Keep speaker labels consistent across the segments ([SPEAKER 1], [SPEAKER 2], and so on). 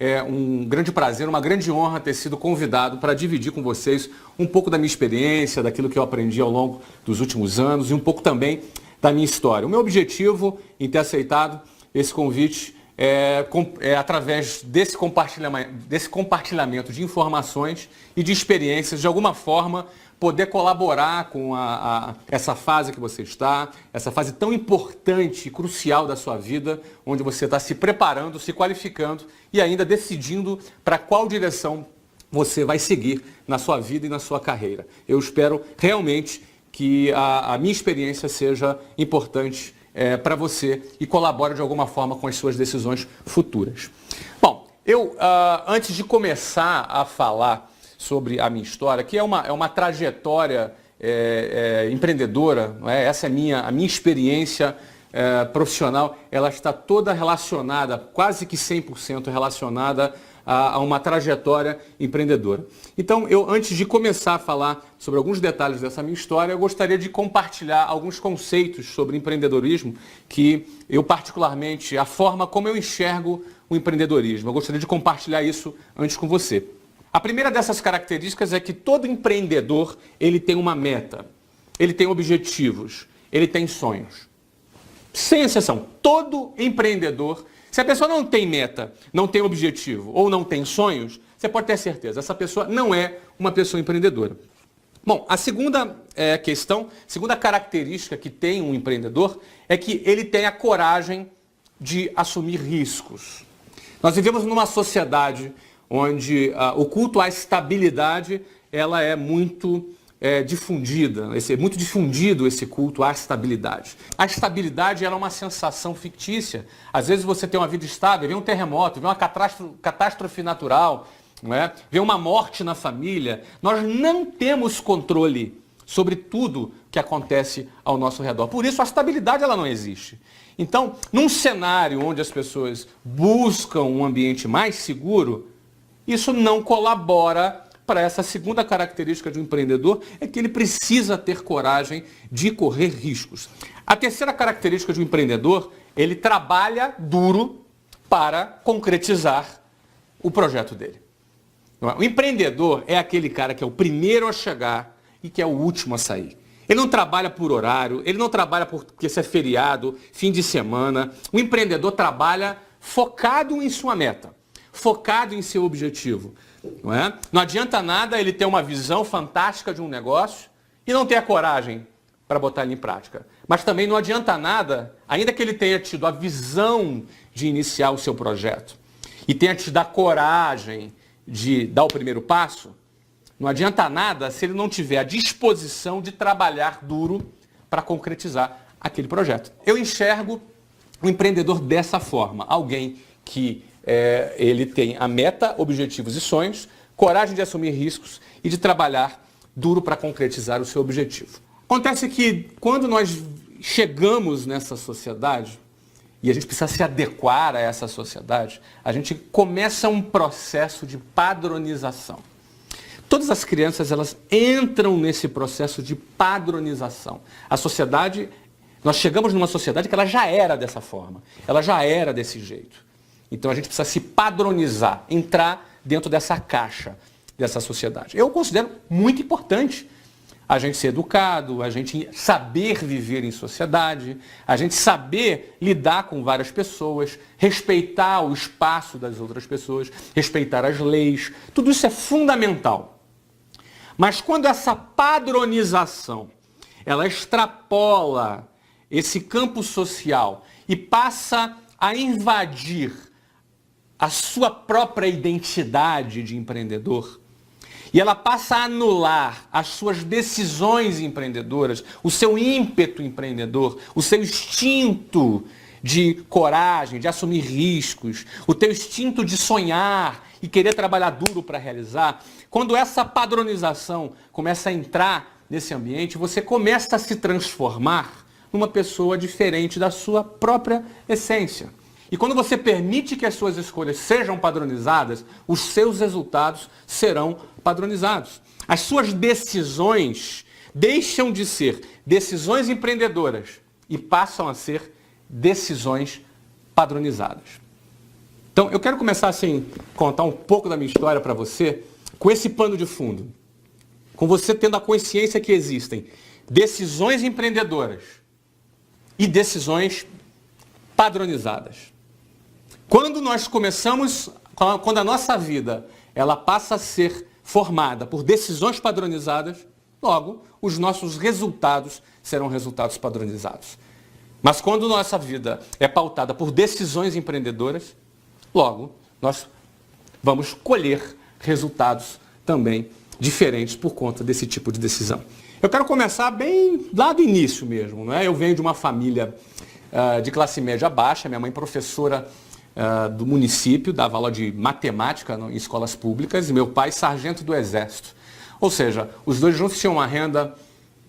[SPEAKER 1] É um grande prazer, uma grande honra ter sido convidado para dividir com vocês um pouco da minha experiência, daquilo que eu aprendi ao longo dos últimos anos e um pouco também da minha história. O meu objetivo em ter aceitado esse convite é através desse compartilhamento de informações e de experiências, de alguma forma, poder colaborar com essa fase que você está, essa fase tão importante e crucial da sua vida, onde você está se preparando, se qualificando e ainda decidindo para qual direção você vai seguir na sua vida e na sua carreira. Eu espero realmente que a minha experiência seja importante para você e colabore de alguma forma com as suas decisões futuras. Bom, antes de começar a falar sobre a minha história, que é uma trajetória empreendedora, não é? Essa é a minha experiência profissional, ela está toda relacionada, quase que 100% relacionada a uma trajetória empreendedora. Então, antes de começar a falar sobre alguns detalhes dessa minha história, eu gostaria de compartilhar alguns conceitos sobre empreendedorismo que eu particularmente, a forma como eu enxergo o empreendedorismo. Eu gostaria de compartilhar isso antes com você. A primeira dessas características é que todo empreendedor, ele tem uma meta, ele tem objetivos, ele tem sonhos. Sem exceção, todo empreendedor, se a pessoa não tem meta, não tem objetivo ou não tem sonhos, você pode ter certeza, essa pessoa não é uma pessoa empreendedora. Bom, a segunda segunda característica que tem um empreendedor é que ele tem a coragem de assumir riscos. Nós vivemos numa sociedade onde o culto à estabilidade ela é muito difundida, muito difundido esse culto à estabilidade. A estabilidade ela é uma sensação fictícia. Às vezes você tem uma vida estável, vem um terremoto, vem uma catástrofe natural, não é? Vem uma morte na família. Nós não temos controle sobre tudo que acontece ao nosso redor. Por isso a estabilidade ela não existe. Então, num cenário onde as pessoas buscam um ambiente mais seguro, isso não colabora para essa segunda característica de um empreendedor, é que ele precisa ter coragem de correr riscos. A terceira característica de um empreendedor, ele trabalha duro para concretizar o projeto dele. O empreendedor é aquele cara que é o primeiro a chegar e que é o último a sair. Ele não trabalha por horário, ele não trabalha porque isso é feriado, fim de semana. O empreendedor trabalha focado em sua meta, focado em seu objetivo. Não é? Não adianta nada ele ter uma visão fantástica de um negócio e não ter a coragem para botar ele em prática. Mas também não adianta nada, ainda que ele tenha tido a visão de iniciar o seu projeto e tenha tido a coragem de dar o primeiro passo, não adianta nada se ele não tiver a disposição de trabalhar duro para concretizar aquele projeto. Eu enxergo o empreendedor dessa forma, alguém que ele tem a meta, objetivos e sonhos, coragem de assumir riscos e de trabalhar duro para concretizar o seu objetivo. Acontece que quando nós chegamos nessa sociedade, e a gente precisa se adequar a essa sociedade, a gente começa um processo de padronização. Todas as crianças, elas entram nesse processo de padronização. A sociedade, nós chegamos numa sociedade que ela já era dessa forma, ela já era desse jeito. Então a gente precisa se padronizar, entrar dentro dessa caixa, dessa sociedade. Eu considero muito importante a gente ser educado, a gente saber viver em sociedade, a gente saber lidar com várias pessoas, respeitar o espaço das outras pessoas, respeitar as leis. Tudo isso é fundamental. Mas quando essa padronização, ela extrapola esse campo social e passa a invadir a sua própria identidade de empreendedor, e ela passa a anular as suas decisões empreendedoras, o seu ímpeto empreendedor, o seu instinto de coragem, de assumir riscos, o teu instinto de sonhar e querer trabalhar duro para realizar. Quando essa padronização começa a entrar nesse ambiente, você começa a se transformar numa pessoa diferente da sua própria essência. E quando você permite que as suas escolhas sejam padronizadas, os seus resultados serão padronizados. As suas decisões deixam de ser decisões empreendedoras e passam a ser decisões padronizadas. Então, eu quero começar assim, contar um pouco da minha história para você, com esse pano de fundo. Com você tendo a consciência que existem decisões empreendedoras e decisões padronizadas. Quando a nossa vida ela passa a ser formada por decisões padronizadas, logo, os nossos resultados serão resultados padronizados. Mas quando nossa vida é pautada por decisões empreendedoras, logo, nós vamos colher resultados também diferentes por conta desse tipo de decisão. Eu quero começar bem lá do início mesmo, não é? Eu venho de uma família de classe média baixa, minha mãe professora do município, dava aula de matemática em escolas públicas, e meu pai sargento do Exército. Ou seja, os dois juntos tinham uma renda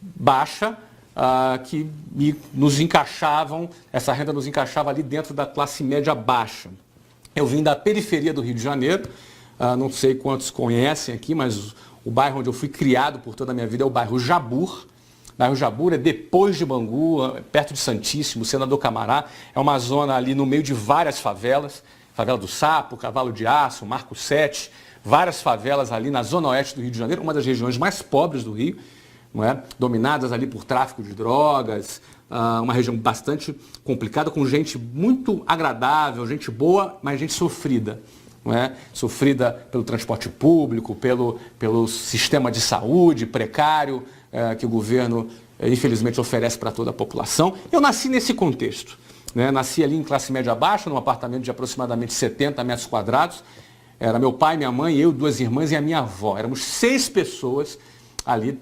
[SPEAKER 1] baixa que nos encaixavam, essa renda nos encaixava ali dentro da classe média baixa. Eu vim da periferia do Rio de Janeiro, não sei quantos conhecem aqui, mas o bairro onde eu fui criado por toda a minha vida é o bairro Jabur. O bairro Jabur é depois de Bangu, perto de Santíssimo, Senador Camará. É uma zona ali no meio de várias favelas. Favela do Sapo, Cavalo de Aço, Marco 7, várias favelas ali na zona oeste do Rio de Janeiro, uma das regiões mais pobres do Rio, não é? Dominadas ali por tráfico de drogas, uma região bastante complicada, com gente muito agradável, gente boa, mas gente sofrida. Não é? Sofrida pelo transporte público, pelo sistema de saúde precário que o governo, infelizmente, oferece para toda a população. Eu nasci nesse contexto. Né? Nasci ali em classe média baixa, num apartamento de aproximadamente 70 metros quadrados. Era meu pai, minha mãe, eu, 2 irmãs e a minha avó. Éramos 6 pessoas ali,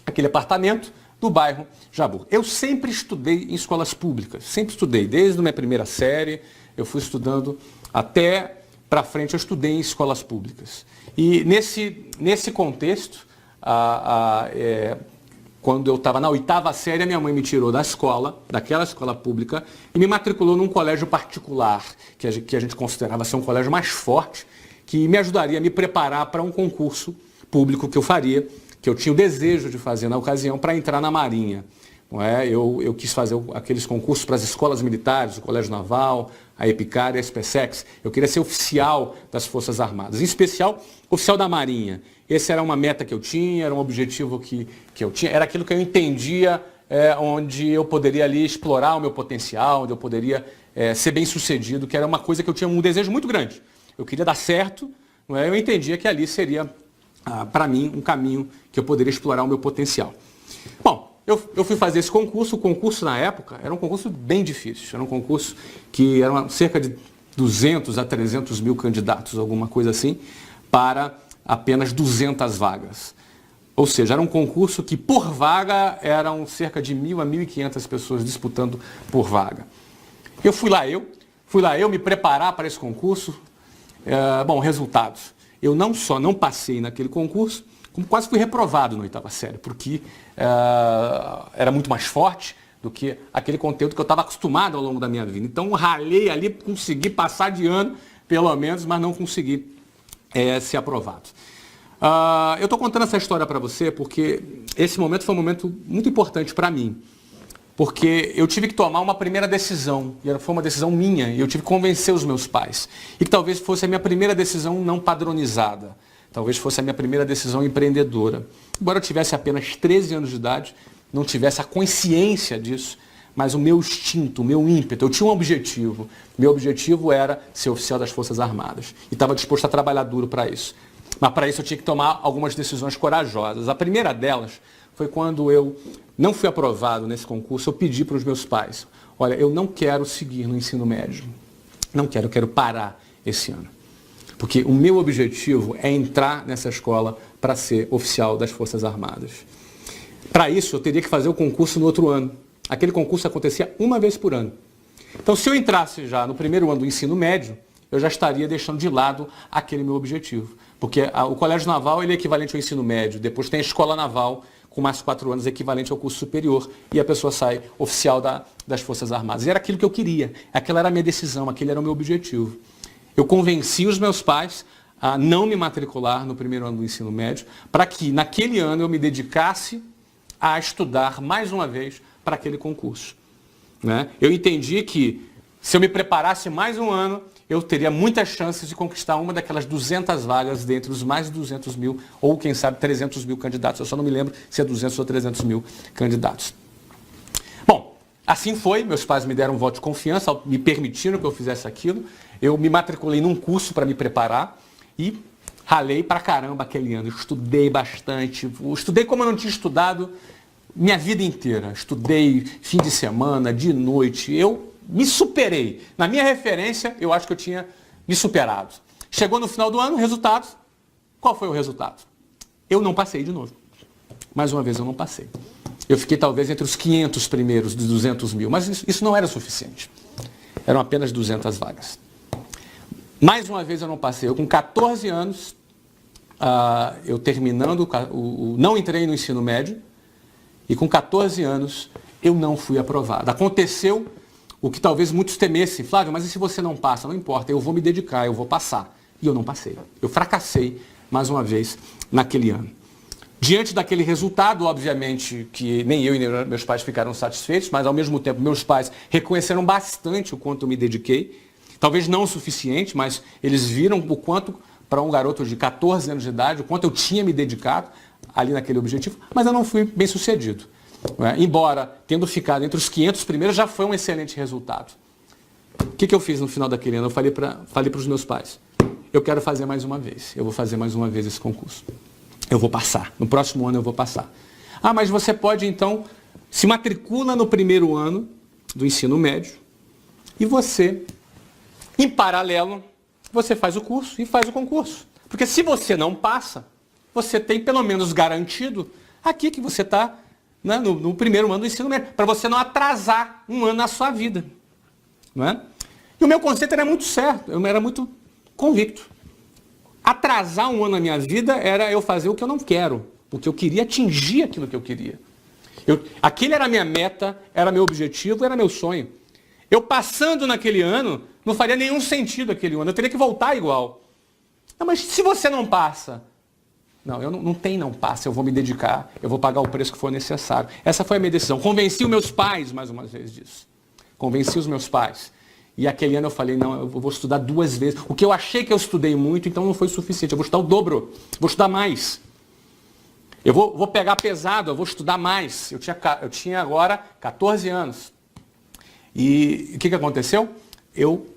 [SPEAKER 1] naquele apartamento do bairro Jabur. Eu sempre estudei em escolas públicas, sempre estudei. Desde a minha primeira série, eu fui estudando até para frente, eu estudei em escolas públicas. E nesse contexto, quando eu estava na 8ª série, a minha mãe me tirou daquela escola pública, e me matriculou num colégio particular, que a gente considerava ser um colégio mais forte, que me ajudaria a me preparar para um concurso público que eu faria, que eu tinha o desejo de fazer na ocasião, para entrar na Marinha. Não é? Eu quis fazer aqueles concursos para as escolas militares, o Colégio Naval, a EPICAR e a SPSEX. Eu queria ser oficial das Forças Armadas, em especial oficial da Marinha. Essa era uma meta que eu tinha, era um objetivo que eu tinha, era aquilo que eu entendia onde eu poderia ali explorar o meu potencial, onde eu poderia ser bem sucedido, que era uma coisa que eu tinha um desejo muito grande. Eu queria dar certo, não é? Eu entendia que ali seria, para mim, um caminho que eu poderia explorar o meu potencial. Bom, eu fui fazer esse concurso. O concurso, na época, era um concurso bem difícil. Era um concurso que eram cerca de 200 a 300 mil candidatos, alguma coisa assim, para apenas 200 vagas. Ou seja, era um concurso que, por vaga, eram cerca de 1.000 a 1.500 pessoas disputando por vaga. Fui lá eu me preparar para esse concurso. Bom, resultados. Eu não só não passei naquele concurso, como quase fui reprovado na 8ª série, porque era muito mais forte do que aquele conteúdo que eu estava acostumado ao longo da minha vida. Então, ralei ali, consegui passar de ano, pelo menos, mas não consegui ser aprovado. Eu estou contando essa história para você porque esse momento foi um momento muito importante para mim, porque eu tive que tomar uma primeira decisão, e foi uma decisão minha, e eu tive que convencer os meus pais, e que talvez fosse a minha primeira decisão não padronizada. Talvez fosse a minha primeira decisão empreendedora. Embora eu tivesse apenas 13 anos de idade, não tivesse a consciência disso, mas o meu instinto, o meu ímpeto, eu tinha um objetivo. Meu objetivo era ser oficial das Forças Armadas. E estava disposto a trabalhar duro para isso. Mas para isso eu tinha que tomar algumas decisões corajosas. A primeira delas foi quando eu não fui aprovado nesse concurso, eu pedi para os meus pais: olha, eu não quero seguir no ensino médio. Não quero, eu quero parar esse ano. Porque o meu objetivo é entrar nessa escola para ser oficial das Forças Armadas. Para isso, eu teria que fazer o concurso no outro ano. Aquele concurso acontecia uma vez por ano. Então, se eu entrasse já no primeiro ano do ensino médio, eu já estaria deixando de lado aquele meu objetivo. Porque o Colégio Naval ele é equivalente ao ensino médio. Depois tem a Escola Naval, com mais 4 anos equivalente ao curso superior, e a pessoa sai oficial das Forças Armadas. E era aquilo que eu queria, aquela era a minha decisão, aquele era o meu objetivo. Eu convenci os meus pais a não me matricular no primeiro ano do ensino médio, para que naquele ano eu me dedicasse a estudar mais uma vez para aquele concurso. Né? Eu entendi que se eu me preparasse mais um ano, eu teria muitas chances de conquistar uma daquelas 200 vagas dentre os mais de 200 mil, ou quem sabe 300 mil candidatos. Eu só não me lembro se é 200 ou 300 mil candidatos. Bom, assim foi, meus pais me deram um voto de confiança, me permitiram que eu fizesse aquilo. Eu me matriculei num curso para me preparar e ralei pra caramba aquele ano. Eu estudei bastante, estudei como eu não tinha estudado minha vida inteira. Estudei fim de semana, de noite, eu me superei. Na minha referência, eu acho que eu tinha me superado. Chegou no final do ano, resultado. Qual foi o resultado? Eu não passei de novo. Mais uma vez, eu não passei. Eu fiquei talvez entre os 500 primeiros de 200 mil, mas isso não era suficiente. Eram apenas 200 vagas. Mais uma vez eu não passei. Eu com 14 anos, eu terminando, não entrei no ensino médio, e com 14 anos eu não fui aprovado. Aconteceu o que talvez muitos temessem. Flávio, mas e se você não passa? Não importa, eu vou me dedicar, eu vou passar. E eu não passei. Eu fracassei mais uma vez naquele ano. Diante daquele resultado, obviamente que nem eu e nem meus pais ficaram satisfeitos, mas ao mesmo tempo meus pais reconheceram bastante o quanto eu me dediquei. Talvez não o suficiente, mas eles viram o quanto, para um garoto de 14 anos de idade, o quanto eu tinha me dedicado ali naquele objetivo, mas eu não fui bem sucedido. Embora tendo ficado entre os 500 primeiros, já foi um excelente resultado. O que eu fiz no final daquele ano? Eu falei para os meus pais, eu quero fazer mais uma vez, eu vou fazer mais uma vez esse concurso. Eu vou passar, no próximo ano eu vou passar. Ah, mas você pode então, se matricula no primeiro ano do ensino médio e você, em paralelo, você faz o curso e faz o concurso. Porque se você não passa, você tem pelo menos garantido aqui que você está, né, no primeiro ano do ensino médio, para você não atrasar um ano na sua vida. Não é? E o meu conceito era muito certo, eu era muito convicto. Atrasar um ano na minha vida era eu fazer o que eu não quero, porque eu queria atingir aquilo que eu queria. Aquele era a minha meta, era meu objetivo, era meu sonho. Eu passando naquele ano, não faria nenhum sentido aquele ano, eu teria que voltar igual. Não, mas se você não passa? Não, eu não passa, eu vou me dedicar, eu vou pagar o preço que for necessário. Essa foi a minha decisão. Convenci os meus pais, mais uma vez, disso. Convenci os meus pais. E aquele ano eu falei, não, eu vou estudar 2 vezes. O que eu achei que eu estudei muito, então não foi suficiente. Eu vou estudar o dobro, vou estudar mais. Eu vou pegar pesado, eu vou estudar mais. Eu tinha agora 14 anos. E o que aconteceu? Eu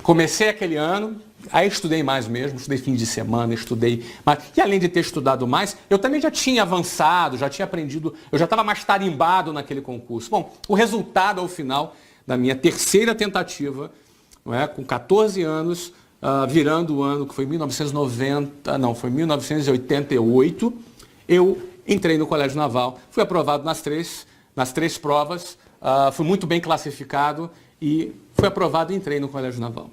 [SPEAKER 1] comecei aquele ano, aí estudei mais mesmo, estudei fim de semana, estudei mais. E além de ter estudado mais, eu também já tinha avançado, já tinha aprendido, eu já estava mais tarimbado naquele concurso. Bom, o resultado ao final da minha terceira tentativa, não é, com 14 anos, virando o ano que foi 1988, eu entrei no Colégio Naval, fui aprovado nas três provas, fui muito bem classificado e fui aprovado e entrei no Colégio Naval.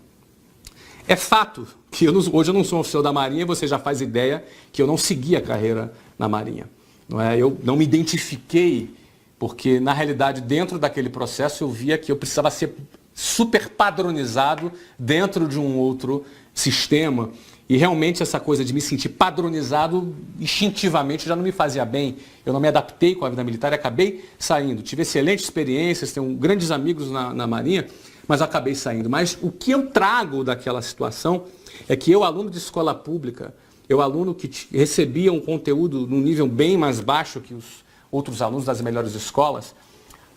[SPEAKER 1] É fato que hoje eu não sou um oficial da Marinha e você já faz ideia que eu não segui a carreira na Marinha. Não é? Eu não me identifiquei, porque na realidade dentro daquele processo eu via que eu precisava ser super padronizado dentro de um outro sistema. E realmente essa coisa de me sentir padronizado instintivamente já não me fazia bem. Eu não me adaptei com a vida militar e acabei saindo. Tive excelentes experiências, tenho grandes amigos na Marinha, mas acabei saindo. Mas o que eu trago daquela situação é que eu, aluno de escola pública, eu, aluno que recebia um conteúdo num nível bem mais baixo que os outros alunos das melhores escolas,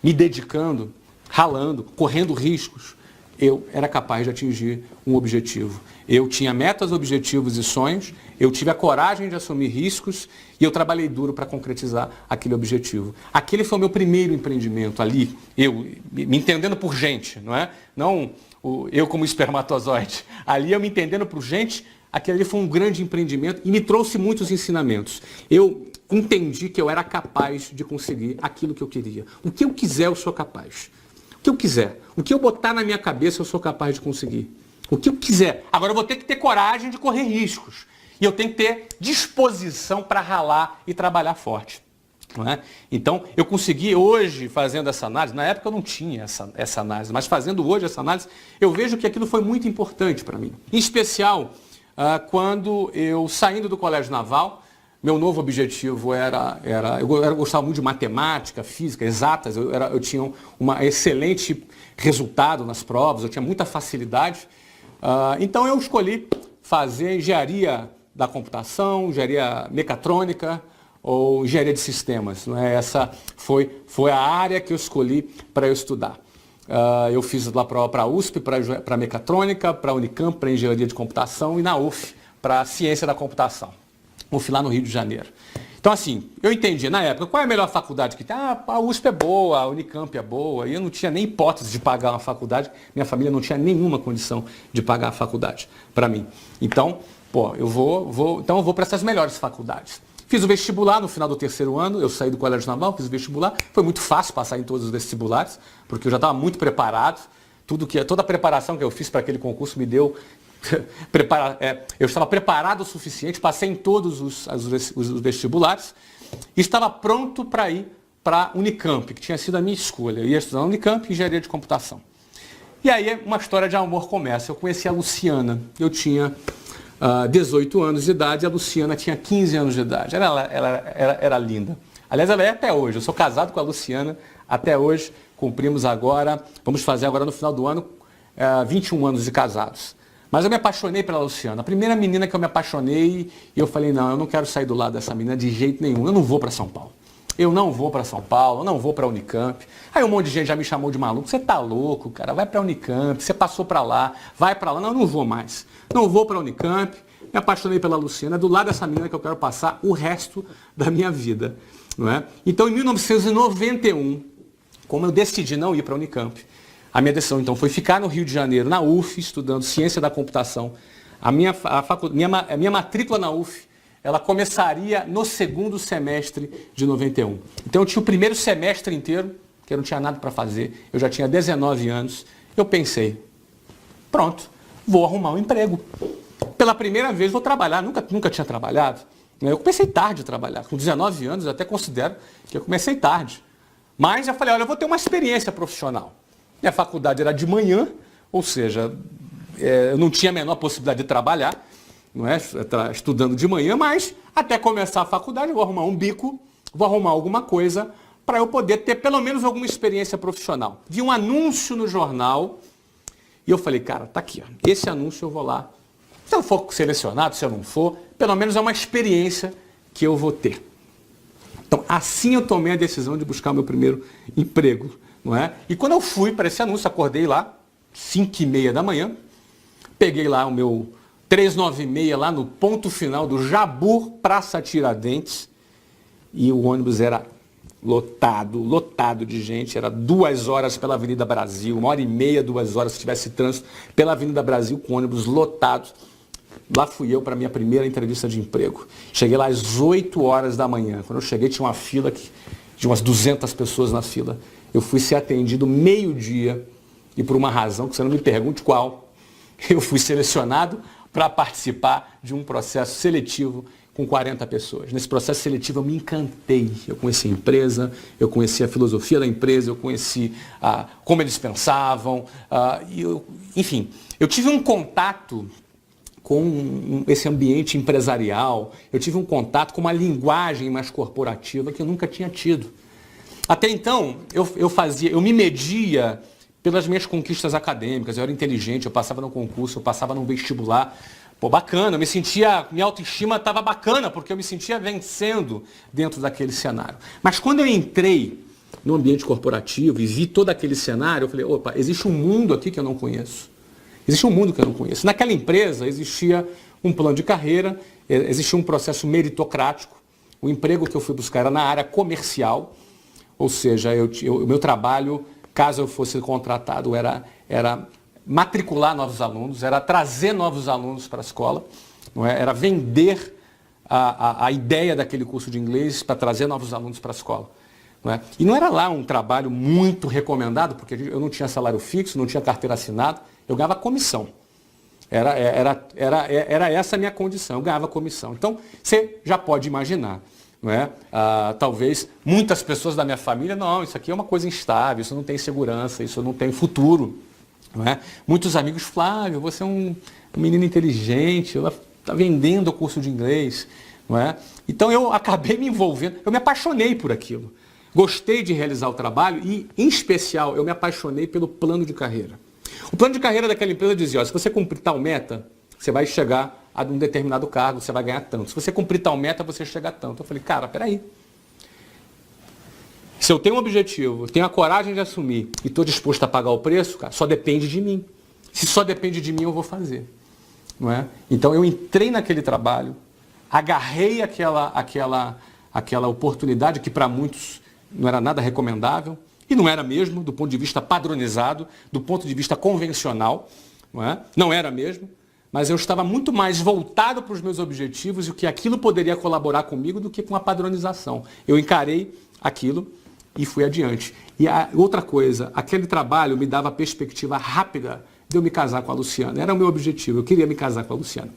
[SPEAKER 1] me dedicando, ralando, correndo riscos, eu era capaz de atingir um objetivo. Eu tinha metas, objetivos e sonhos, eu tive a coragem de assumir riscos e eu trabalhei duro para concretizar aquele objetivo. Aquele foi o meu primeiro empreendimento ali, eu me entendendo por gente, não é? Não eu como espermatozoide. Ali eu me entendendo por gente, aquele ali foi um grande empreendimento e me trouxe muitos ensinamentos. Eu entendi que eu era capaz de conseguir aquilo que eu queria. O que eu quiser, eu sou capaz. O que eu quiser. O que eu botar na minha cabeça, eu sou capaz de conseguir. O que eu quiser. Agora eu vou ter que ter coragem de correr riscos. E eu tenho que ter disposição para ralar e trabalhar forte. Não é? Então, eu consegui hoje, fazendo essa análise, na época eu não tinha essa análise, mas fazendo hoje essa análise, eu vejo que aquilo foi muito importante para mim. Em especial, quando eu, saindo do Colégio Naval, meu novo objetivo eu gostava muito de matemática, física, exatas, eu tinha um excelente resultado nas provas, eu tinha muita facilidade. Então eu escolhi fazer engenharia da computação, engenharia mecatrônica ou engenharia de sistemas. Não é? Essa foi a área que eu escolhi para eu estudar. Eu fiz lá para a USP, para mecatrônica, para a Unicamp, para engenharia de computação e na UF, para ciência da computação. UF lá no Rio de Janeiro. Então assim, eu entendi na época, qual é a melhor faculdade que tem? A USP é boa, a Unicamp é boa, e eu não tinha nem hipótese de pagar uma faculdade, minha família não tinha nenhuma condição de pagar a faculdade para mim. Então, eu vou para essas melhores faculdades. Fiz o vestibular no final do terceiro ano, eu saí do Colégio Naval, fiz o vestibular, foi muito fácil passar em todos os vestibulares, porque eu já estava muito preparado, toda a preparação que eu fiz para aquele concurso me deu, eu estava preparado o suficiente, passei em todos os vestibulares, e estava pronto para ir para a Unicamp, que tinha sido a minha escolha, eu ia estudar na Unicamp, engenharia de computação. E aí uma história de amor começa, eu conheci a Luciana, eu tinha 18 anos de idade, a Luciana tinha 15 anos de idade. Ela era linda. Aliás, ela é até hoje. Eu sou casado com a Luciana até hoje. Vamos fazer agora no final do ano, 21 anos de casados. Mas eu me apaixonei pela Luciana. A primeira menina que eu me apaixonei, e eu falei, não, eu não quero sair do lado dessa menina de jeito nenhum. Eu não vou para São Paulo. Eu não vou para São Paulo, eu não vou para a Unicamp. Aí um monte de gente já me chamou de maluco. Você tá louco, cara, vai para a Unicamp, você passou para lá, vai para lá. Não, eu não vou mais. Não vou para a Unicamp, me apaixonei pela Luciana, é do lado dessa menina que eu quero passar o resto da minha vida. Não é? Então, em 1991, como eu decidi não ir para a Unicamp, a minha decisão então foi ficar no Rio de Janeiro, na UF, estudando ciência da computação. A minha matrícula na UF, ela começaria no segundo semestre de 91. Então eu tinha o primeiro semestre inteiro, que eu não tinha nada para fazer, eu já tinha 19 anos, eu pensei, pronto, vou arrumar um emprego. Pela primeira vez vou trabalhar, nunca tinha trabalhado. Eu comecei tarde a trabalhar, com 19 anos eu até considero que eu comecei tarde. Mas eu falei, olha, eu vou ter uma experiência profissional. Minha faculdade era de manhã, ou seja, eu não tinha a menor possibilidade de trabalhar, não é? Estudando de manhã, mas até começar a faculdade eu vou arrumar um bico, vou arrumar alguma coisa para eu poder ter pelo menos alguma experiência profissional. Vi um anúncio no jornal e eu falei, cara, tá aqui, ó, esse anúncio eu vou lá. Se eu for selecionado, se eu não for, pelo menos é uma experiência que eu vou ter. Então, assim eu tomei a decisão de buscar o meu primeiro emprego, não é? E quando eu fui para esse anúncio, acordei lá, 5h30 da manhã, peguei lá o meu 396 lá no ponto final do Jabur, Praça Tiradentes, e o ônibus era lotado de gente, era 2 horas pela Avenida Brasil, 1h30, 2 horas se tivesse trânsito pela Avenida Brasil com ônibus lotados. Lá fui eu para a minha primeira entrevista de emprego. Cheguei lá às 8 horas da manhã. Quando eu cheguei tinha uma fila de umas 200 pessoas na fila. Eu fui ser atendido meio-dia e por uma razão que você não me pergunte qual, eu fui selecionado para participar de um processo seletivo com 40 pessoas. Nesse processo seletivo eu me encantei. Eu conheci a empresa, eu conheci a filosofia da empresa, eu conheci como eles pensavam. Enfim, eu tive um contato com esse ambiente empresarial, eu tive um contato com uma linguagem mais corporativa que eu nunca tinha tido. Até então, eu me media pelas minhas conquistas acadêmicas, eu era inteligente, eu passava no concurso, eu passava no vestibular. Pô, bacana, minha autoestima estava bacana, porque eu me sentia vencendo dentro daquele cenário. Mas quando eu entrei no ambiente corporativo e vi todo aquele cenário, eu falei, opa, existe um mundo aqui que eu não conheço. Existe um mundo que eu não conheço. Naquela empresa existia um plano de carreira, existia um processo meritocrático. O emprego que eu fui buscar era na área comercial, ou seja, o meu trabalho, caso eu fosse contratado, era matricular novos alunos, era trazer novos alunos para a escola, não é? Era vender a ideia daquele curso de inglês para trazer novos alunos para a escola. Não é? E não era lá um trabalho muito recomendado, porque eu não tinha salário fixo, não tinha carteira assinada, eu ganhava comissão. Era essa a minha condição, eu ganhava comissão. Então, você já pode imaginar, não é? Talvez muitas pessoas da minha família, não, isso aqui é uma coisa instável, isso não tem segurança, isso não tem futuro. Não é? Muitos amigos, Flávio, você é um menino inteligente, está vendendo o curso de inglês. Não é? Então eu acabei me envolvendo, eu me apaixonei por aquilo. Gostei de realizar o trabalho e, em especial, eu me apaixonei pelo plano de carreira. O plano de carreira daquela empresa dizia, ó, se você cumprir tal meta, você vai chegar a um determinado cargo, você vai ganhar tanto. Se você cumprir tal meta, você chega a tanto. Eu falei, cara, peraí. Se eu tenho um objetivo, tenho a coragem de assumir e estou disposto a pagar o preço, cara, só depende de mim. Se só depende de mim, eu vou fazer. Não é? Então eu entrei naquele trabalho, agarrei aquela oportunidade que para muitos não era nada recomendável, e não era mesmo, do ponto de vista padronizado, do ponto de vista convencional, não era mesmo, mas eu estava muito mais voltado para os meus objetivos e o que aquilo poderia colaborar comigo do que com a padronização. Eu encarei aquilo e fui adiante. E outra coisa, aquele trabalho me dava a perspectiva rápida de eu me casar com a Luciana. Era o meu objetivo, eu queria me casar com a Luciana.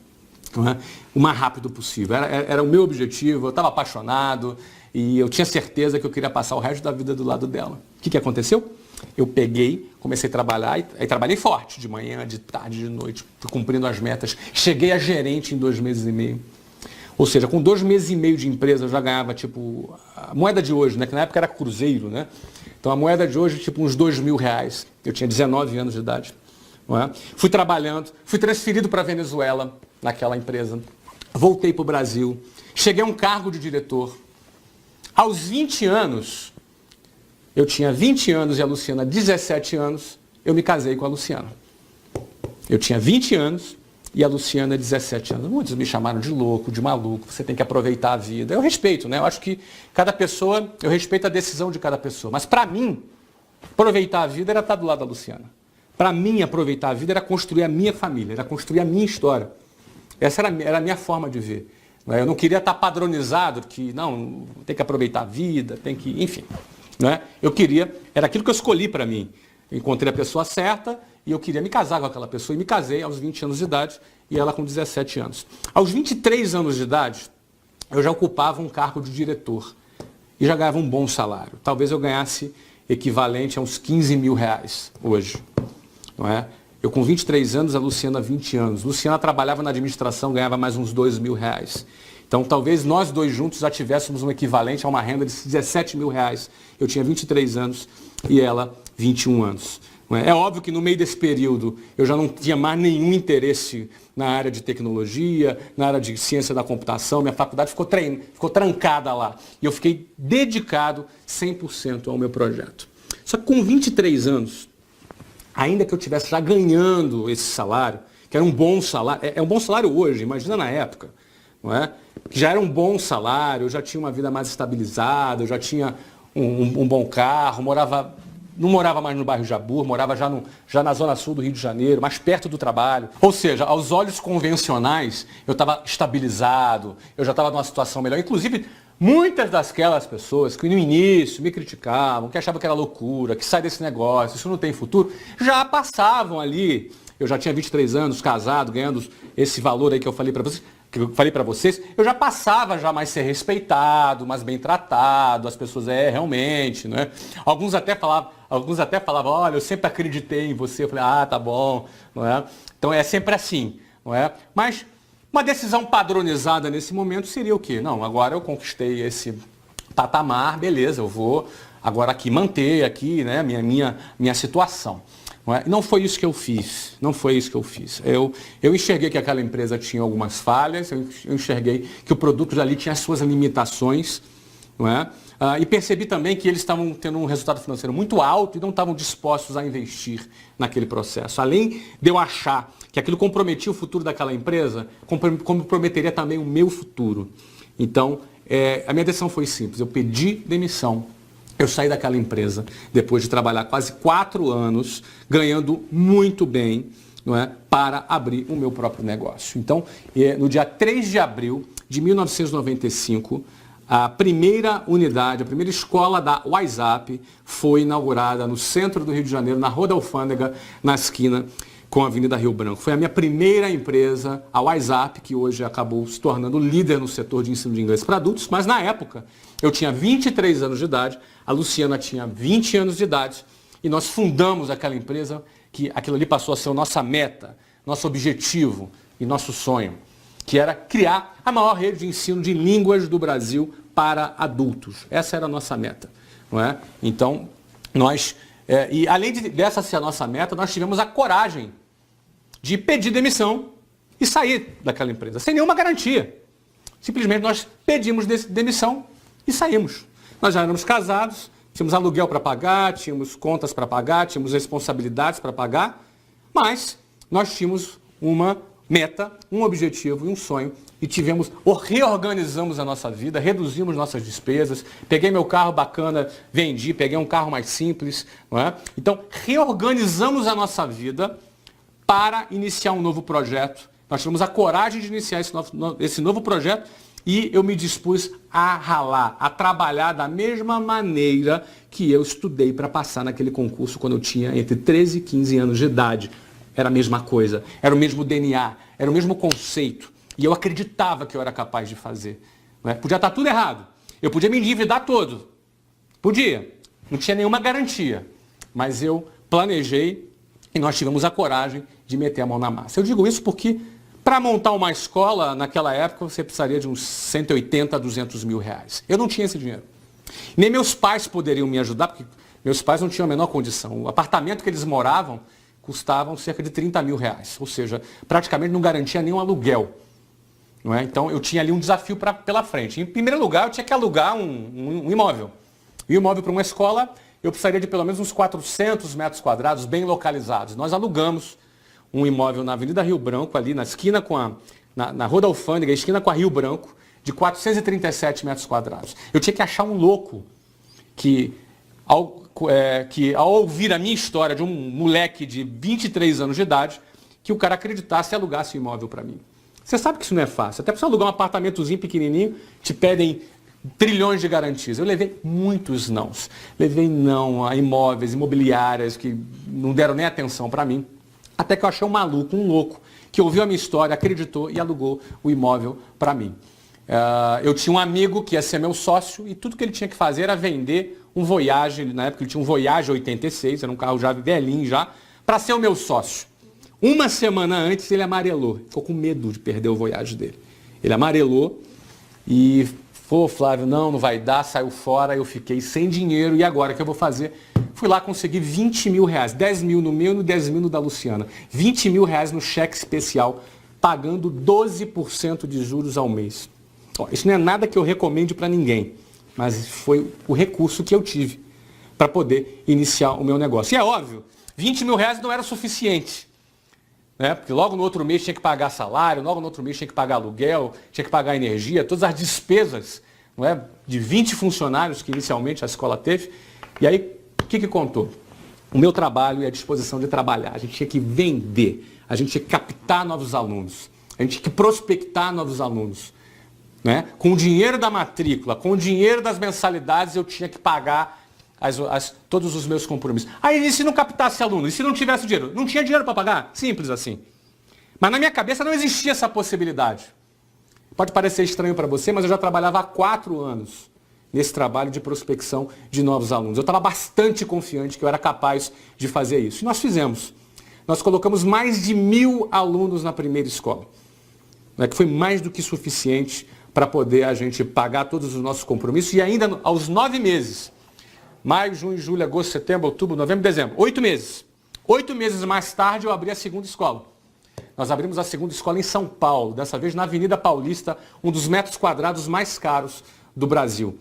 [SPEAKER 1] O mais rápido possível. Era o meu objetivo, eu estava apaixonado e eu tinha certeza que eu queria passar o resto da vida do lado dela. O que aconteceu? Eu peguei, comecei a trabalhar, e trabalhei forte, de manhã, de tarde, de noite, cumprindo as metas. Cheguei a gerente em 2 meses e meio. Ou seja, com 2 meses e meio de empresa eu já ganhava, tipo, a moeda de hoje, né? Que na época era cruzeiro, né? Então a moeda de hoje, tipo, uns R$2.000. Eu tinha 19 anos de idade. Não é? Fui trabalhando, fui transferido para a Venezuela, naquela empresa. Voltei para o Brasil, cheguei a um cargo de diretor. Aos 20 anos, eu tinha 20 anos e a Luciana 17 anos, eu me casei com a Luciana. Eu tinha 20 anos e a Luciana 17 anos. Muitos me chamaram de louco, de maluco, você tem que aproveitar a vida. Eu respeito, né? Eu acho que cada pessoa, eu respeito a decisão de cada pessoa. Mas para mim, aproveitar a vida era estar do lado da Luciana. Para mim, aproveitar a vida era construir a minha família, era construir a minha história. Essa era a minha forma de ver. Eu não queria estar padronizado, que não, tem que aproveitar a vida, tem que, enfim. Eu queria, era aquilo que eu escolhi para mim. Eu encontrei a pessoa certa e eu queria me casar com aquela pessoa. E me casei aos 20 anos de idade e ela com 17 anos. Aos 23 anos de idade, eu já ocupava um cargo de diretor e já ganhava um bom salário. Talvez eu ganhasse equivalente a uns R$15.000 hoje. Não é? Eu com 23 anos, a Luciana 20 anos. Luciana trabalhava na administração, ganhava mais uns R$2.000. Então talvez nós dois juntos já tivéssemos um equivalente a uma renda de R$17.000. Eu tinha 23 anos e ela 21 anos. Não é? É óbvio que no meio desse período eu já não tinha mais nenhum interesse na área de tecnologia, na área de ciência da computação. Minha faculdade ficou trancada lá. E eu fiquei dedicado 100% ao meu projeto. Só que com 23 anos, ainda que eu estivesse já ganhando esse salário, que era um bom salário, é um bom salário hoje, imagina na época, não é? Que já era um bom salário, eu já tinha uma vida mais estabilizada, eu já tinha um bom carro, não morava mais no bairro Jabu, morava já na zona sul do Rio de Janeiro, mais perto do trabalho. Ou seja, aos olhos convencionais, eu estava estabilizado, eu já estava numa situação melhor. Inclusive, muitas daquelas pessoas que no início me criticavam, que achavam que era loucura, que sai desse negócio, isso não tem futuro, já passavam ali. Eu já tinha 23 anos, casado, ganhando esse valor aí que eu falei para vocês, eu já passava já mais ser respeitado, mais bem tratado, as pessoas, realmente, né? Alguns até falavam, olha, eu sempre acreditei em você. Eu falei, tá bom, não é? Então é sempre assim, não é? Mas uma decisão padronizada nesse momento seria o quê? Não, agora eu conquistei esse patamar, beleza, eu vou agora aqui manter aqui, né, minha situação. Não foi isso que eu fiz, não foi isso que eu fiz. Eu enxerguei que aquela empresa tinha algumas falhas, eu enxerguei que o produto ali tinha as suas limitações, não é? E percebi também que eles estavam tendo um resultado financeiro muito alto e não estavam dispostos a investir naquele processo. Além de eu achar que aquilo comprometia o futuro daquela empresa, comprometeria também o meu futuro. Então, a minha decisão foi simples, eu pedi demissão. Eu saí daquela empresa depois de trabalhar quase 4 anos, ganhando muito bem, não é, para abrir o meu próprio negócio. Então, no dia 3 de abril de 1995, a primeira unidade, a primeira escola da WhatsApp foi inaugurada no centro do Rio de Janeiro, na Rua da Alfândega, na esquina com a Avenida Rio Branco. Foi a minha primeira empresa, a WhatsApp, que hoje acabou se tornando líder no setor de ensino de inglês para adultos, mas na época eu tinha 23 anos de idade, a Luciana tinha 20 anos de idade, e nós fundamos aquela empresa, que aquilo ali passou a ser a nossa meta, nosso objetivo e nosso sonho, que era criar a maior rede de ensino de línguas do Brasil para adultos. Essa era a nossa meta, não é? Então, e além dessa ser a nossa meta, nós tivemos a coragem de pedir demissão e sair daquela empresa, sem nenhuma garantia. Simplesmente nós pedimos demissão e saímos. Nós já éramos casados, tínhamos aluguel para pagar, tínhamos contas para pagar, tínhamos responsabilidades para pagar, mas nós tínhamos uma meta, um objetivo e um sonho e reorganizamos a nossa vida, reduzimos nossas despesas, peguei meu carro bacana, vendi, peguei um carro mais simples, não é? Então, reorganizamos a nossa vida para iniciar um novo projeto. Nós tivemos a coragem de iniciar esse novo projeto e eu me dispus a ralar, a trabalhar da mesma maneira que eu estudei para passar naquele concurso quando eu tinha entre 13 e 15 anos de idade. Era a mesma coisa, era o mesmo DNA, era o mesmo conceito. E eu acreditava que eu era capaz de fazer. Não é? Podia estar tudo errado. Eu podia me endividar todo. Podia. Não tinha nenhuma garantia. Mas eu planejei e nós tivemos a coragem de meter a mão na massa. Eu digo isso porque para montar uma escola, naquela época, você precisaria de uns 180 a 200 mil reais. Eu não tinha esse dinheiro. Nem meus pais poderiam me ajudar, porque meus pais não tinham a menor condição. O apartamento que eles moravam custavam cerca de 30 mil reais. Ou seja, praticamente não garantia nenhum aluguel. Não é? Então eu tinha ali um desafio pela frente. Em primeiro lugar, eu tinha que alugar um imóvel. E o imóvel para uma escola, eu precisaria de pelo menos uns 400 metros quadrados bem localizados. Nós alugamos um imóvel na Avenida Rio Branco, ali na esquina na Rua da Alfândega, esquina com a Rio Branco, de 437 metros quadrados. Eu tinha que achar um louco que ao ouvir a minha história de um moleque de 23 anos de idade, que o cara acreditasse e alugasse o imóvel para mim. Você sabe que isso não é fácil. Até para você alugar um apartamentozinho pequenininho, te pedem trilhões de garantias. Eu levei muitos nãos. Levei não a imóveis, imobiliárias, que não deram nem atenção para mim. Até que eu achei um maluco, um louco, que ouviu a minha história, acreditou e alugou o imóvel para mim. Eu tinha um amigo que ia ser meu sócio e tudo que ele tinha que fazer era vender um Voyage. Na época ele tinha um Voyage 86, era um carro já velhinho já, para ser o meu sócio. Uma semana antes ele amarelou, ficou com medo de perder o Voyage dele. Ele amarelou e falou, Flávio, não vai dar, saiu fora, eu fiquei sem dinheiro e agora o que eu vou fazer? Fui lá conseguir 20 mil reais, 10 mil no meu e 10 mil no da Luciana. 20 mil reais no cheque especial, pagando 12% de juros ao mês. Isso não é nada que eu recomende para ninguém, mas foi o recurso que eu tive para poder iniciar o meu negócio. E é óbvio, 20 mil reais não era suficiente, né? Porque logo no outro mês tinha que pagar salário, logo no outro mês tinha que pagar aluguel, tinha que pagar energia, todas as despesas, não é? De 20 funcionários que inicialmente a escola teve. E aí, o que contou? O meu trabalho e a disposição de trabalhar. A gente tinha que vender, a gente tinha que captar novos alunos, a gente tinha que prospectar novos alunos. Né? Com o dinheiro da matrícula, com o dinheiro das mensalidades, eu tinha que pagar todos os meus compromissos. Aí, e se não captasse aluno? E se não tivesse dinheiro? Não tinha dinheiro para pagar? Simples assim. Mas na minha cabeça não existia essa possibilidade. Pode parecer estranho para você, mas eu já trabalhava há 4 anos nesse trabalho de prospecção de novos alunos. Eu estava bastante confiante que eu era capaz de fazer isso. E nós fizemos. Nós colocamos mais de 1.000 alunos na primeira escola, né, que foi mais do que suficiente para poder a gente pagar todos os nossos compromissos. E ainda aos 9 meses, maio, junho, julho, agosto, setembro, outubro, novembro, dezembro, 8 meses. 8 meses mais tarde eu abri a segunda escola. Nós abrimos a segunda escola em São Paulo, dessa vez na Avenida Paulista, um dos metros quadrados mais caros do Brasil.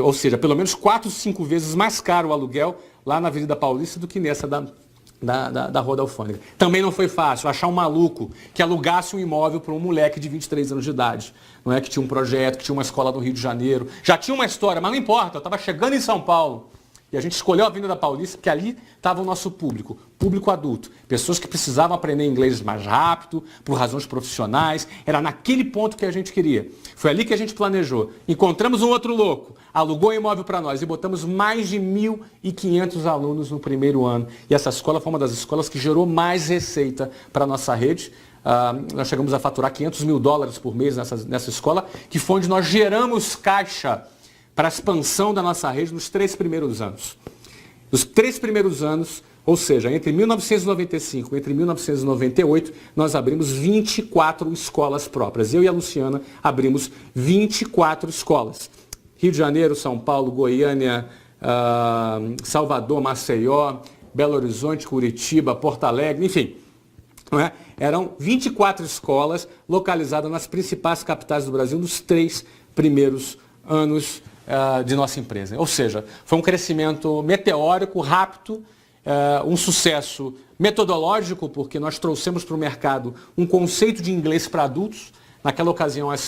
[SPEAKER 1] Ou seja, pelo menos 4, 5 vezes mais caro o aluguel lá na Avenida Paulista do que nessa da Rua da Alfândega. Também não foi fácil achar um maluco que alugasse um imóvel para um moleque de 23 anos de idade. Não é que tinha um projeto, que tinha uma escola no Rio de Janeiro. Já tinha uma história, mas não importa, eu estava chegando em São Paulo. E a gente escolheu a Avenida Paulista porque ali estava o nosso público, público adulto. Pessoas que precisavam aprender inglês mais rápido, por razões profissionais. Era naquele ponto que a gente queria. Foi ali que a gente planejou. Encontramos um outro louco, alugou um imóvel para nós e botamos mais de 1.500 alunos no primeiro ano. E essa escola foi uma das escolas que gerou mais receita para a nossa rede. Nós chegamos a faturar $500 mil por mês nessa escola, que foi onde nós geramos caixa para a expansão da nossa rede nos 3 primeiros anos. Nos 3 primeiros anos, ou seja, entre 1995 e entre 1998, nós abrimos 24 escolas próprias. Eu e a Luciana abrimos 24 escolas. Rio de Janeiro, São Paulo, Goiânia, Salvador, Maceió, Belo Horizonte, Curitiba, Porto Alegre, enfim. Não é? Eram 24 escolas localizadas nas principais capitais do Brasil nos 3 primeiros anos de nossa empresa. Ou seja, foi um crescimento meteórico, rápido, um sucesso metodológico, porque nós trouxemos para o mercado um conceito de inglês para adultos. Naquela ocasião, as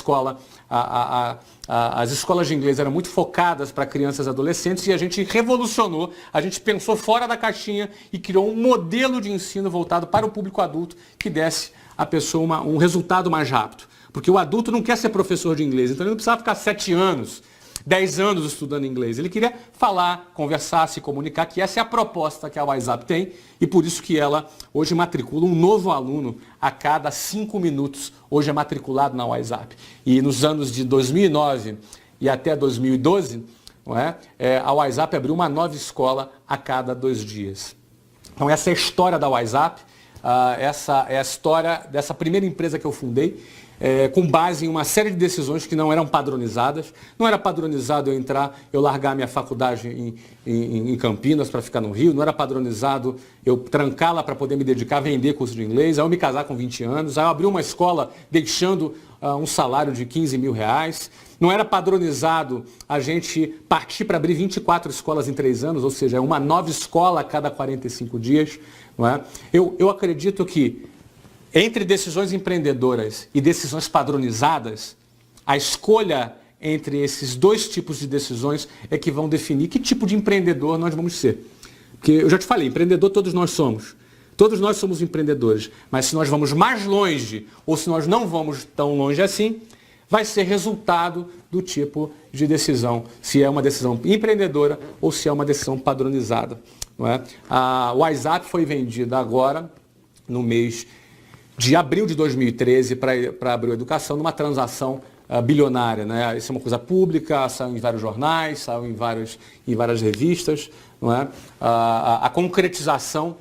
[SPEAKER 1] escolas de inglês eram muito focadas para crianças e adolescentes e a gente revolucionou, a gente pensou fora da caixinha e criou um modelo de ensino voltado para o público adulto que desse à pessoa um resultado mais rápido. Porque o adulto não quer ser professor de inglês, então ele não precisava ficar 7 anos, 10 anos estudando inglês. Ele queria falar, conversar, se comunicar, que essa é a proposta que a WhatsApp tem e por isso que ela hoje matricula um novo aluno a cada 5 minutos. Hoje é matriculado na WhatsApp. E nos anos de 2009 e até 2012, não é? A WhatsApp abriu uma nova escola a cada 2 dias. Então essa é a história da WhatsApp, essa é a história dessa primeira empresa que eu fundei. Com base em uma série de decisões que não eram padronizadas. Não era padronizado eu largar minha faculdade em Campinas para ficar no Rio, não era padronizado eu trancá-la para poder me dedicar a vender curso de inglês, aí eu me casar com 20 anos, aí eu abri uma escola deixando um salário de R$15 mil. Não era padronizado a gente partir para abrir 24 escolas em 3 anos, ou seja, uma nova escola a cada 45 dias. Não é? Eu acredito que entre decisões empreendedoras e decisões padronizadas, a escolha entre esses 2 tipos de decisões é que vão definir que tipo de empreendedor nós vamos ser. Porque eu já te falei, empreendedor todos nós somos. Todos nós somos empreendedores. Mas se nós vamos mais longe ou se nós não vamos tão longe assim, vai ser resultado do tipo de decisão. Se é uma decisão empreendedora ou se é uma decisão padronizada. Não é? A WhatsApp foi vendida agora, no mês de abril de 2013 para Abril Educação, numa transação bilionária. Né? Isso é uma coisa pública, saiu em vários jornais, saiu em várias revistas. Não é? A concretização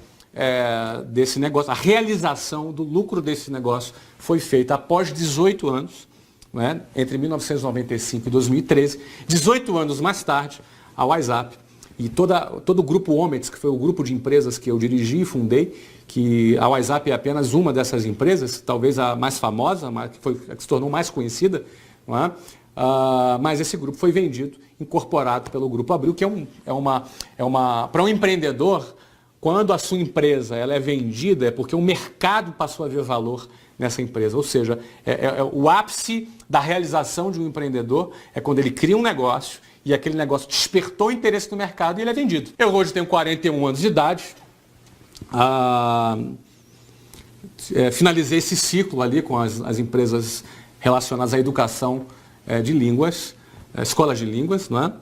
[SPEAKER 1] desse negócio, a realização do lucro desse negócio foi feita após 18 anos, não é? Entre 1995 e 2013. 18 anos mais tarde, a WhatsApp e todo o grupo Omets, que foi o grupo de empresas que eu dirigi e fundei, que a WhatsApp é apenas uma dessas empresas, talvez a mais famosa, a que se tornou mais conhecida, não é? Mas esse grupo foi vendido, incorporado pelo Grupo Abril, que para um empreendedor, quando a sua empresa ela é vendida, é porque o mercado passou a ver valor nessa empresa. Ou seja, o ápice da realização de um empreendedor é quando ele cria um negócio e aquele negócio despertou o interesse do mercado e ele é vendido. Eu hoje tenho 41 anos de idade. Finalizei esse ciclo ali com as empresas relacionadas à educação de línguas, escolas de línguas, não é?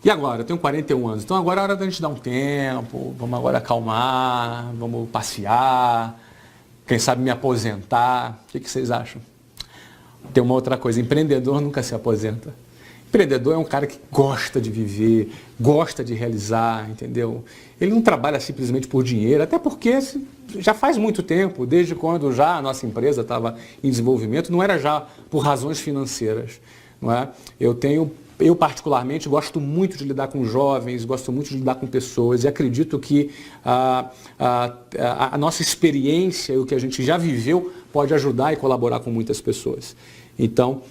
[SPEAKER 1] E agora? Eu tenho 41 anos, então agora é hora da gente dar um tempo, vamos agora acalmar, vamos passear, quem sabe me aposentar. O que vocês acham? Tem uma outra coisa, empreendedor nunca se aposenta. Empreendedor é um cara que gosta de viver, gosta de realizar, entendeu? Ele não trabalha simplesmente por dinheiro, até porque já faz muito tempo, desde quando já a nossa empresa estava em desenvolvimento, não era já por razões financeiras, não é? Eu particularmente gosto muito de lidar com jovens, gosto muito de lidar com pessoas e acredito que a nossa experiência e o que a gente já viveu pode ajudar e colaborar com muitas pessoas. Então,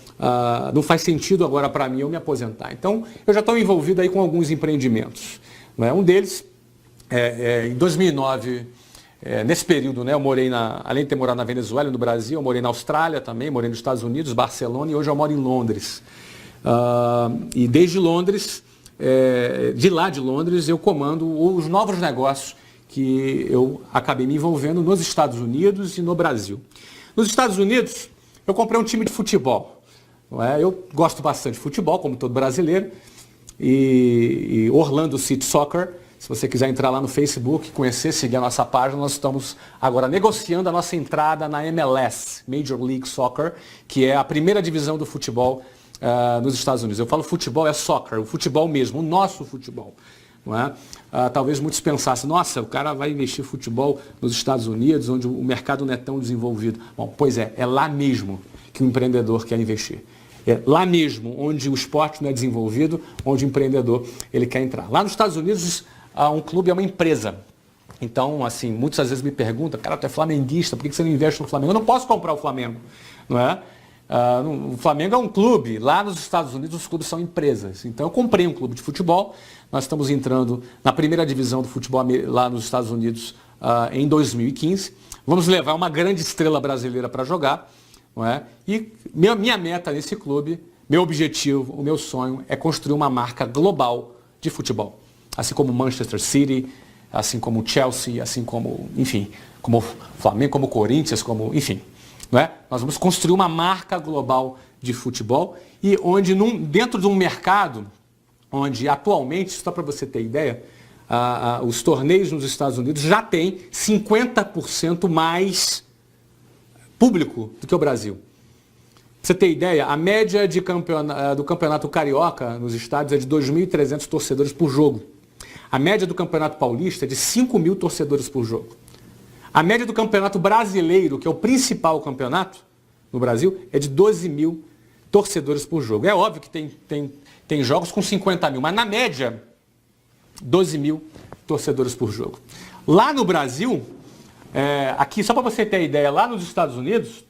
[SPEAKER 1] não faz sentido agora para mim eu me aposentar. Então, eu já estou envolvido aí com alguns empreendimentos. Não é? Um deles, em 2009, nesse período, né, eu morei, além de ter morado na Venezuela e no Brasil, eu morei na Austrália também, morei nos Estados Unidos, Barcelona, e hoje eu moro em Londres. E desde Londres, de lá de Londres, eu comando os novos negócios que eu acabei me envolvendo nos Estados Unidos e no Brasil. Nos Estados Unidos, eu comprei um time de futebol. Não é? Eu gosto bastante de futebol, como todo brasileiro, e Orlando City Soccer. Se você quiser entrar lá no Facebook, conhecer, seguir a nossa página, nós estamos agora negociando a nossa entrada na MLS, Major League Soccer, que é a primeira divisão do futebol nos Estados Unidos. Eu falo futebol, é soccer, o futebol mesmo, o nosso futebol. Não é? Talvez muitos pensassem, nossa, o cara vai investir em futebol nos Estados Unidos, onde o mercado não é tão desenvolvido. Bom, pois é lá mesmo que o empreendedor quer investir. É lá mesmo, onde o esporte não é desenvolvido, onde o empreendedor ele quer entrar. Lá nos Estados Unidos, um clube é uma empresa. Então, assim, muitas vezes me perguntam, cara, tu é flamenguista, por que você não investe no Flamengo? Eu não posso comprar o Flamengo, não é? O Flamengo é um clube. Lá nos Estados Unidos, os clubes são empresas. Então, eu comprei um clube de futebol. Nós estamos entrando na primeira divisão do futebol lá nos Estados Unidos em 2015. Vamos levar uma grande estrela brasileira para jogar. Não é? E minha meta nesse clube, meu objetivo, o meu sonho é construir uma marca global de futebol. Assim como Manchester City, assim como Chelsea, assim como, enfim, como Flamengo, como Corinthians, como, enfim. Não é? Nós vamos construir uma marca global de futebol e onde dentro de um mercado onde atualmente, só para você ter ideia, os torneios nos Estados Unidos já têm 50% mais público do que o Brasil. Pra você ter ideia, a média do campeonato carioca nos estádios é de 2.300 torcedores por jogo. A média do campeonato paulista é de 5.000 torcedores por jogo. A média do campeonato brasileiro, que é o principal campeonato no Brasil, é de 12.000 torcedores por jogo. É óbvio que tem jogos com 50.000, mas na média, 12.000 torcedores por jogo. Lá no Brasil, aqui, só para você ter ideia, lá nos Estados Unidos,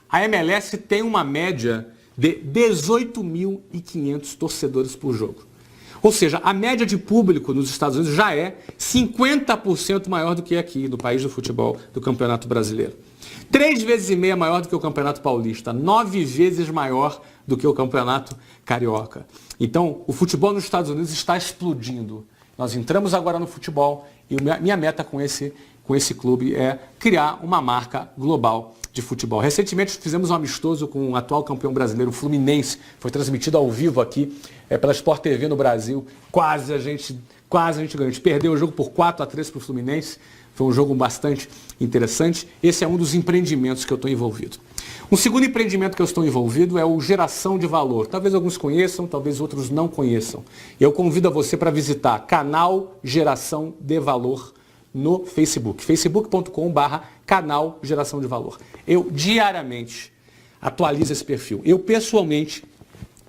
[SPEAKER 1] a MLS tem uma média de 18.500 torcedores por jogo. Ou seja, a média de público nos Estados Unidos já é 50% maior do que aqui, no país do futebol, do Campeonato Brasileiro. 3,5 vezes maior do que o Campeonato Paulista, 9 vezes maior do que o Campeonato Carioca. Então, o futebol nos Estados Unidos está explodindo. Nós entramos agora no futebol e minha meta com esse clube é criar uma marca global de futebol. Recentemente fizemos um amistoso com o atual campeão brasileiro, o Fluminense. Foi transmitido ao vivo aqui pela Sport TV no Brasil. Quase a gente ganhou. A gente perdeu o jogo por 4-3 para o Fluminense. Foi um jogo bastante interessante. Esse é um dos empreendimentos que eu estou envolvido. Um segundo empreendimento que eu estou envolvido é o Geração de Valor. Talvez alguns conheçam, talvez outros não conheçam. Eu convido a você para visitar canal Geração de Valor no Facebook. facebook.com/canal Geração de Valor. Eu diariamente atualizo esse perfil. Eu pessoalmente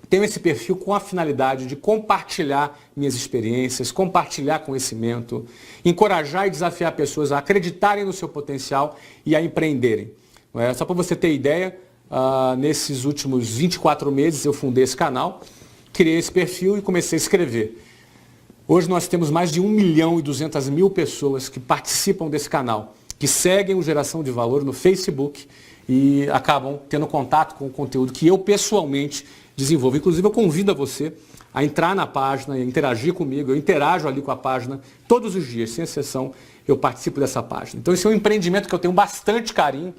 [SPEAKER 1] tenho esse perfil com a finalidade de compartilhar minhas experiências, compartilhar conhecimento, encorajar e desafiar pessoas a acreditarem no seu potencial e a empreenderem. Só para você ter ideia, nesses últimos 24 meses eu fundei esse canal, criei esse perfil e comecei a escrever. Hoje nós temos mais de 1.200.000 pessoas que participam desse canal, que seguem o Geração de Valor no Facebook e acabam tendo contato com o conteúdo que eu pessoalmente desenvolvo. Inclusive, eu convido a você a entrar na página e interagir comigo. Eu interajo ali com a página todos os dias, sem exceção, eu participo dessa página. Então, esse é um empreendimento que eu tenho bastante carinho,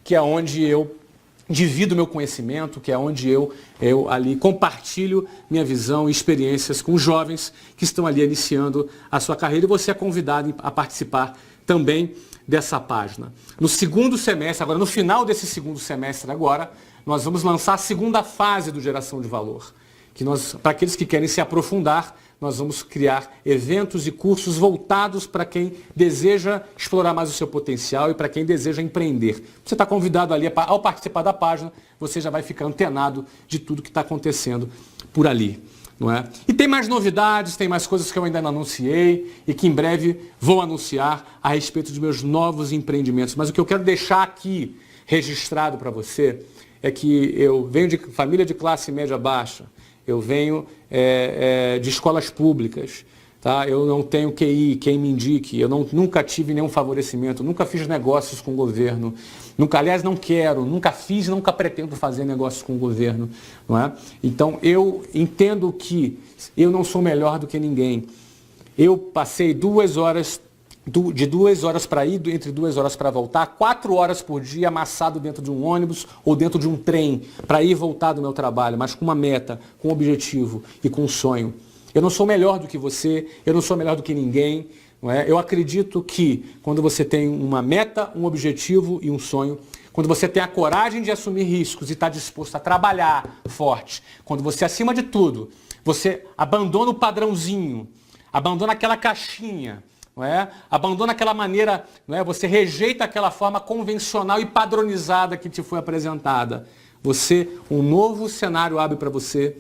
[SPEAKER 1] que é onde eu divido meu conhecimento, que é onde eu ali compartilho minha visão e experiências com jovens que estão ali iniciando a sua carreira e você é convidado a participar também dessa página. No segundo semestre, agora no final desse segundo semestre agora, nós vamos lançar a segunda fase do Geração de Valor, que para aqueles que querem se aprofundar, nós vamos criar eventos e cursos voltados para quem deseja explorar mais o seu potencial e para quem deseja empreender. Você está convidado ali, ao participar da página, você já vai ficar antenado de tudo que está acontecendo por ali. Não é? E tem mais novidades, tem mais coisas que eu ainda não anunciei e que em breve vou anunciar a respeito dos meus novos empreendimentos. Mas o que eu quero deixar aqui registrado para você é que eu venho de família de classe média baixa, eu venho de escolas públicas, tá? Eu não tenho QI, quem me indique, eu nunca tive nenhum favorecimento, nunca fiz negócios com o governo, aliás, não quero, nunca fiz, nunca pretendo fazer negócios com o governo, não é? Então, eu entendo que eu não sou melhor do que ninguém. Eu passei 2 horas, de 2 horas para ir, entre 2 horas para voltar, 4 horas por dia amassado dentro de um ônibus ou dentro de um trem, para ir e voltar do meu trabalho, mas com uma meta, com um objetivo e com um sonho. Eu não sou melhor do que você, eu não sou melhor do que ninguém. Não é? Eu acredito que quando você tem uma meta, um objetivo e um sonho, quando você tem a coragem de assumir riscos e está disposto a trabalhar forte, quando você, acima de tudo, você abandona o padrãozinho, abandona aquela caixinha, não é? Abandona aquela maneira, não é? Você rejeita aquela forma convencional e padronizada que te foi apresentada. Um novo cenário abre para você,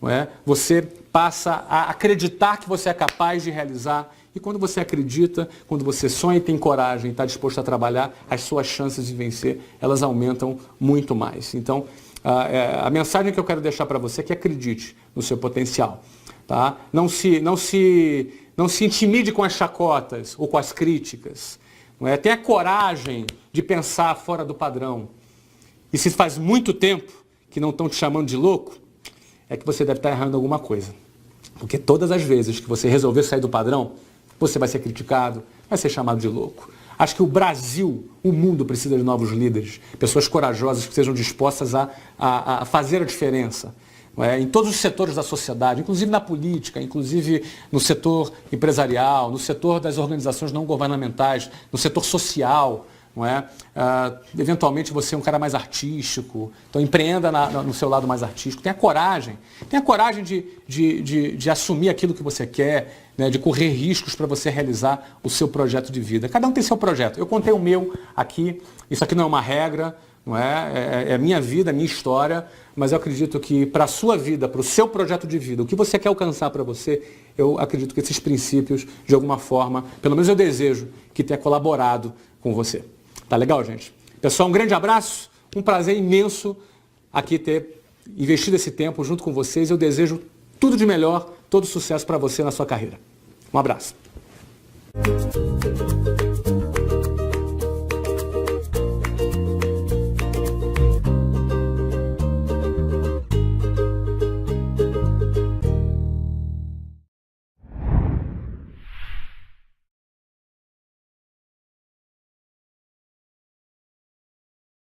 [SPEAKER 1] não é? Você passa a acreditar que você é capaz de realizar. E quando você acredita, quando você sonha e tem coragem, está disposto a trabalhar, as suas chances de vencer, elas aumentam muito mais. Então, a mensagem que eu quero deixar para você é que acredite no seu potencial. Tá? Não se intimide com as chacotas ou com as críticas. Não é? Tenha coragem de pensar fora do padrão. E se faz muito tempo que não estão te chamando de louco, é que você deve estar errando alguma coisa. Porque todas as vezes que você resolver sair do padrão, você vai ser criticado, vai ser chamado de louco. Acho que o Brasil, o mundo precisa de novos líderes, pessoas corajosas que sejam dispostas a fazer a diferença. Em todos os setores da sociedade, inclusive na política, inclusive no setor empresarial, no setor das organizações não governamentais, no setor social. Não é? Eventualmente você é um cara mais artístico, então empreenda no seu lado mais artístico. Tenha coragem de assumir aquilo que você quer, né? De correr riscos para você realizar o seu projeto de vida. Cada um tem seu projeto. Eu contei o meu aqui, isso aqui não é uma regra, não é? É a minha vida, a minha história, mas eu acredito que para a sua vida, para o seu projeto de vida, o que você quer alcançar para você, eu acredito que esses princípios, de alguma forma, pelo menos eu desejo que tenha colaborado com você. Tá legal, gente? Pessoal, um grande abraço, um prazer imenso aqui ter investido esse tempo junto com vocês. Eu desejo tudo de melhor, todo sucesso para você na sua carreira. Um abraço.